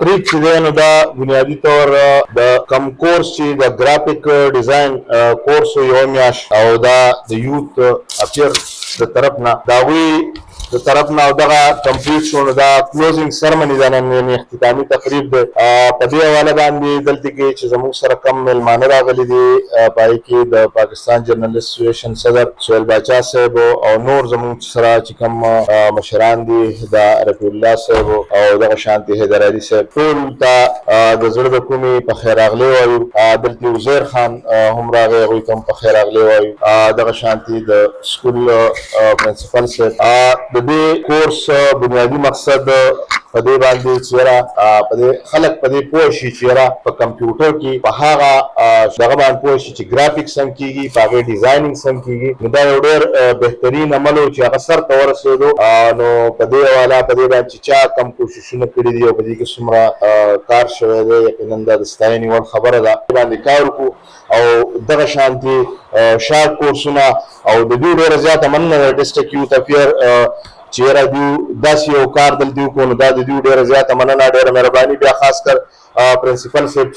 تقریب چې دی نو دا بنیادي طور د کم کورس چې د ګرافیک ډیزاین کورس یو میاشت او دا د یوت افیر د طرف نه د هغوی د طرف نه او دغه کمپلیټ شو نو دا کلوزینګ سرمني ده نن اختتامي تقریب دی په دې حواله باندې دلته کې چې زموږ سره کم میلمانه راغلي دي په هغې کې د پاکستان جرنلسټ اسوسییشن صدر سهیل باچا صاحب او نور زموږ سره چې کوم مشران دي د رفیع الله صاحب او دغه شانتي حیدر علي صاحب ټول ته د زړه د کومې په خیر راغلی وایو دلته عزیر خان هم راغی هغوی ته هم په خیر راغلی وایو دغه شانتي د سکول پرنسپل صاحب د دې کورس بنیادي مقصد په دې باندې چې یاره په دې خلک په دې پوه شي چې یاره په کمپیوټر کې په هغه دغه باندې پوه شي چې ګرافیکس هم کېږي په هغې ډیزاینینګ هم کېږي نو دا یو ډېر بهترین عمل و چې هغه سر ته ورسېدو نو په دې حواله په دې باندې چې چا کم کوششونه کړي دي او په دې کې څومره کار شوی دی یقینا دا د ستاینې وړ خبره ده باندې کار وکړو او دغه شانتي شارټ کورسونه او د دې ډېره زیاته مننه د ډسټرکټ یوت افیر چې یاره دوی داسې یو کار دلته وکړو نو دا د دوی ډېره زیاته مننه ډېره مهرباني بیا خاص کر پرنسپل صاحب